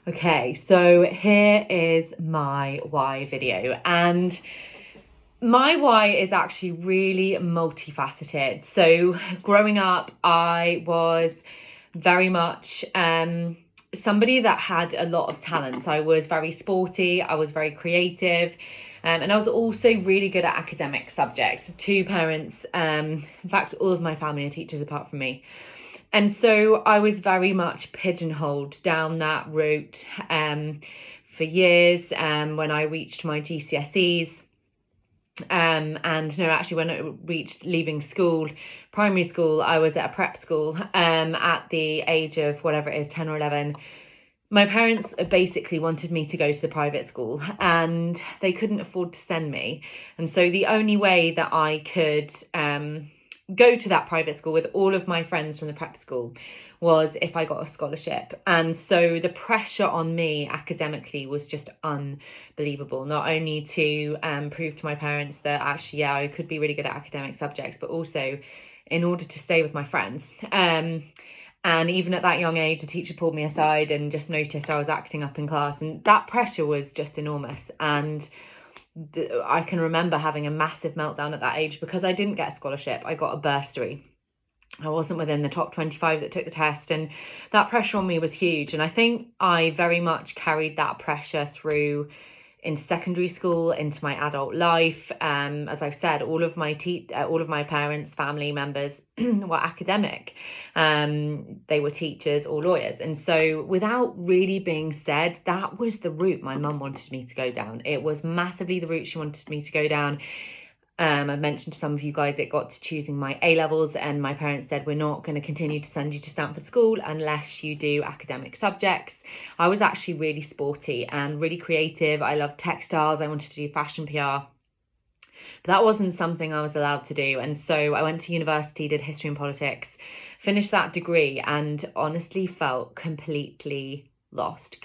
Okay, so here is my why video, and my why is actually really multifaceted. So growing up, I was very much somebody that had a lot of talents. I was very sporty, I was very creative, and I was also really good at academic subjects. Two parents, in fact, all of my family are teachers apart from me. And so I was very much pigeonholed down that route for years when I reached my GCSEs. And no, actually, when I reached leaving school, primary school, I was at a prep school at the age of whatever it is, 10 or 11. My parents basically wanted me to go to the private school and they couldn't afford to send me. And so the only way that I could go to that private school with all of my friends from the prep school was if I got a scholarship. And so the pressure on me academically was just unbelievable, not only to prove to my parents that actually, yeah, I could be really good at academic subjects, but also in order to stay with my friends. And even at that young age, the teacher pulled me aside and just noticed I was acting up in class. And that pressure was just enormous. And I can remember having a massive meltdown at that age because I didn't get a scholarship. I got a bursary. I wasn't within the top 25 that took the test. And that pressure on me was huge. And I think I very much carried that pressure through into secondary school, into my adult life. As I've said, all of my parents, family members were academic. They were teachers or lawyers. And so without really being said, that was the route my mum wanted me to go down. It was massively the route she wanted me to go down. I mentioned to some of you guys it got to choosing my A-levels, and my parents said, we're not going to continue to send you to Stanford School unless you do academic subjects. I was actually really sporty and really creative. I loved textiles. I wanted to do fashion PR. But that wasn't something I was allowed to do. And so I went to university, did history and politics, finished that degree, and honestly felt completely lost.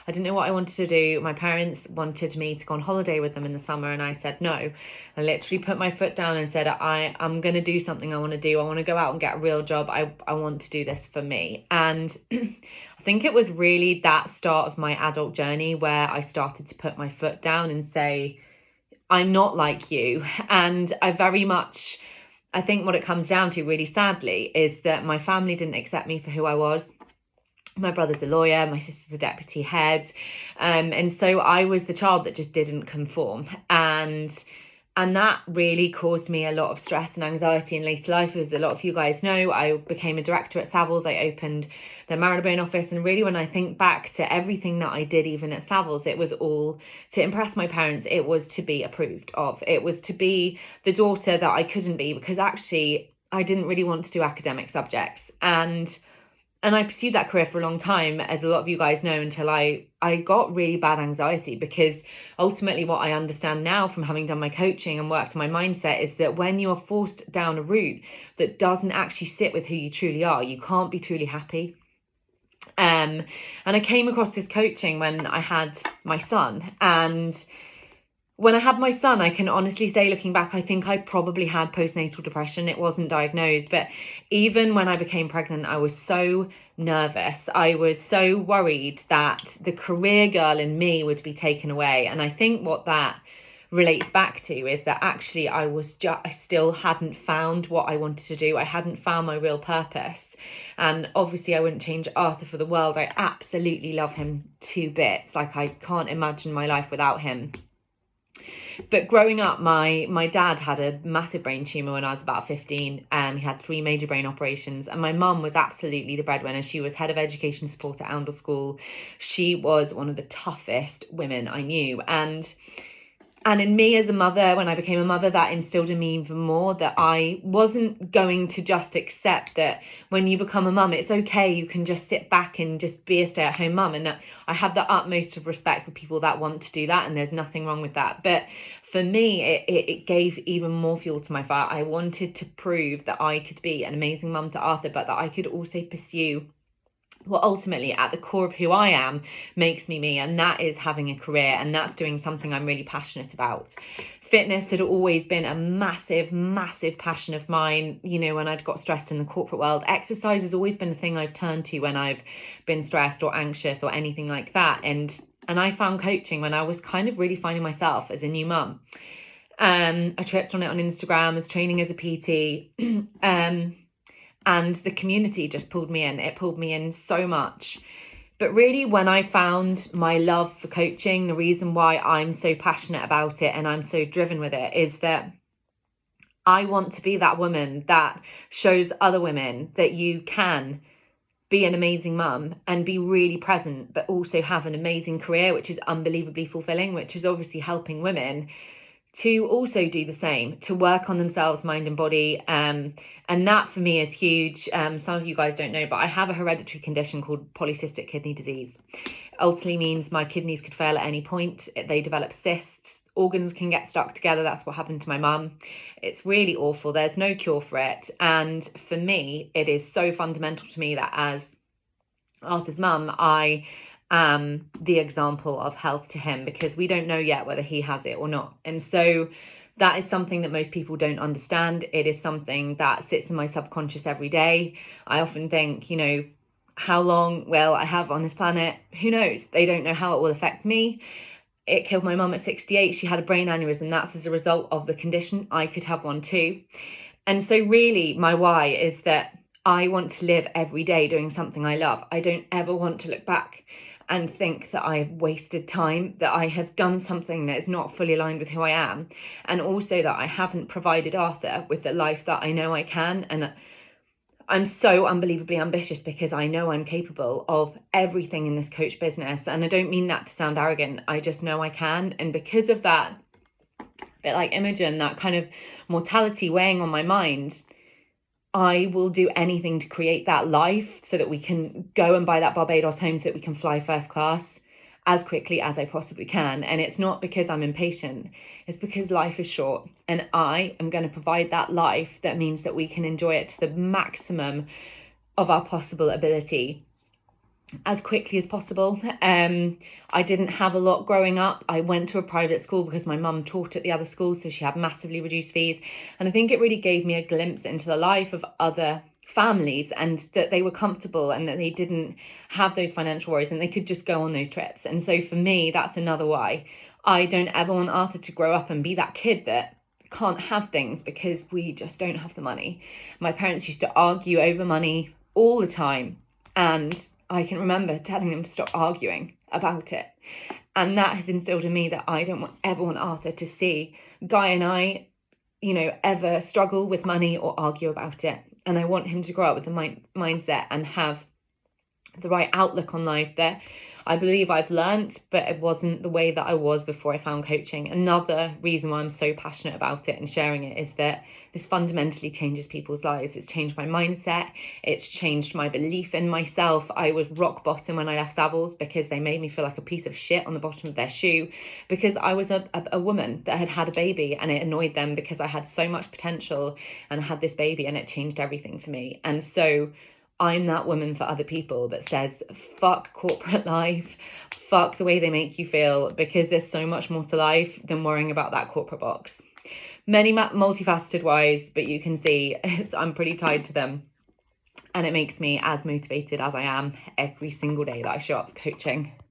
I didn't know what I wanted to do. My parents wanted me to go on holiday with them in the summer, and I said no. I literally put my foot down and said, I'm going to do something I want to do. I want to go out and get a real job. I want to do this for me. And I think it was really that start of my adult journey where I started to put my foot down and say, I'm not like you. And I think what it comes down to, really sadly, is that my family didn't accept me for who I was. My brother's a lawyer, my sister's a deputy head. And so I was the child that just didn't conform. And that really caused me a lot of stress and anxiety in later life. As a lot of you guys know, I became a director at Savills. I opened the Marylebone office. And really, when I think back to everything that I did, even at Savills, it was all to impress my parents. It was to be approved of. It was to be the daughter that I couldn't be, because actually I didn't really want to do academic subjects. And I pursued that career for a long time, as a lot of you guys know, until I got really bad anxiety, because ultimately what I understand now from having done my coaching and worked on my mindset is that when you are forced down a route that doesn't actually sit with who you truly are, you can't be truly happy. And I came across this coaching when I had my son, and when I had my son, I can honestly say, looking back, I think I probably had postnatal depression. It wasn't diagnosed, but even when I became pregnant, I was so nervous. I was so worried that the career girl in me would be taken away. And I think what that relates back to is that actually I still hadn't found what I wanted to do. I hadn't found my real purpose. And obviously I wouldn't change Arthur for the world. I absolutely love him to bits. Like, I can't imagine my life without him. But growing up, my dad had a massive brain tumour when I was about 15. He had 3 major brain operations, and my mum was absolutely the breadwinner. She was head of education support at Oundle School. She was one of the toughest women I knew. And in me as a mother, when I became a mother, that instilled in me even more that I wasn't going to just accept that when you become a mum, it's okay, you can just sit back and just be a stay-at-home mum. And I have the utmost of respect for people that want to do that, and there's nothing wrong with that. But for me, it gave even more fuel to my fire. I wanted to prove that I could be an amazing mum to Arthur, but that I could also pursue what ultimately at the core of who I am makes me me, and that is having a career, and that's doing something I'm really passionate about. Fitness had always been a massive, massive passion of mine. You know, when I'd got stressed in the corporate world, exercise has always been the thing I've turned to when I've been stressed or anxious or anything like that. And I found coaching when I was kind of really finding myself as a new mum. I tripped on it on Instagram, as training as a PT. And the community just pulled me in. It pulled me in so much. But really, when I found my love for coaching, the reason why I'm so passionate about it and I'm so driven with it is that I want to be that woman that shows other women that you can be an amazing mum and be really present, but also have an amazing career, which is unbelievably fulfilling, which is obviously helping women to also do the same, to work on themselves, mind and body. And that for me is huge. Some of you guys don't know, but I have a hereditary condition called polycystic kidney disease. Ultimately means my kidneys could fail at any point. They develop cysts, organs can get stuck together. That's what happened to my mum. It's really awful. There's no cure for it. And for me, it is so fundamental to me that as Arthur's mum, I the example of health to him, because we don't know yet whether he has it or not. And so that is something that most people don't understand. It is something that sits in my subconscious every day. I often think, you know, how long will I have on this planet? Who knows? They don't know how it will affect me. It killed my mum at 68. She had a brain aneurysm. That's as a result of the condition. I could have one too. And so really my why is that I want to live every day doing something I love. I don't ever want to look back and think that I have wasted time, that I have done something that is not fully aligned with who I am, and also that I haven't provided Arthur with the life that I know I can. And I'm so unbelievably ambitious because I know I'm capable of everything in this coach business. And I don't mean that to sound arrogant. I just know I can. And because of that, a bit like Imogen, that kind of mortality weighing on my mind, I will do anything to create that life so that we can go and buy that Barbados home so that we can fly first class as quickly as I possibly can. And it's not because I'm impatient, it's because life is short, and I am going to provide that life that means that we can enjoy it to the maximum of our possible ability as quickly as possible. I didn't have a lot growing up. I went to a private school because my mum taught at the other school, so she had massively reduced fees. And I think it really gave me a glimpse into the life of other families, and that they were comfortable and that they didn't have those financial worries and they could just go on those trips. And so for me, that's another why. I don't ever want Arthur to grow up and be that kid that can't have things because we just don't have the money. My parents used to argue over money all the time, and I can remember telling them to stop arguing about it. And that has instilled in me that I don't ever want Arthur to see Guy and I, you know, ever struggle with money or argue about it. And I want him to grow up with the mindset and have the right outlook on life that I believe I've learnt, but it wasn't the way that I was before I found coaching. Another reason why I'm so passionate about it and sharing it is that this fundamentally changes people's lives. It's changed my mindset. It's changed my belief in myself. I was rock bottom when I left Savills because they made me feel like a piece of shit on the bottom of their shoe, because I was a woman that had had a baby, and it annoyed them because I had so much potential and I had this baby, and it changed everything for me. And so I'm that woman for other people that says, fuck corporate life, fuck the way they make you feel, because there's so much more to life than worrying about that corporate box. Many multifaceted whys, but you can see I'm pretty tied to them. And it makes me as motivated as I am every single day that I show up for coaching.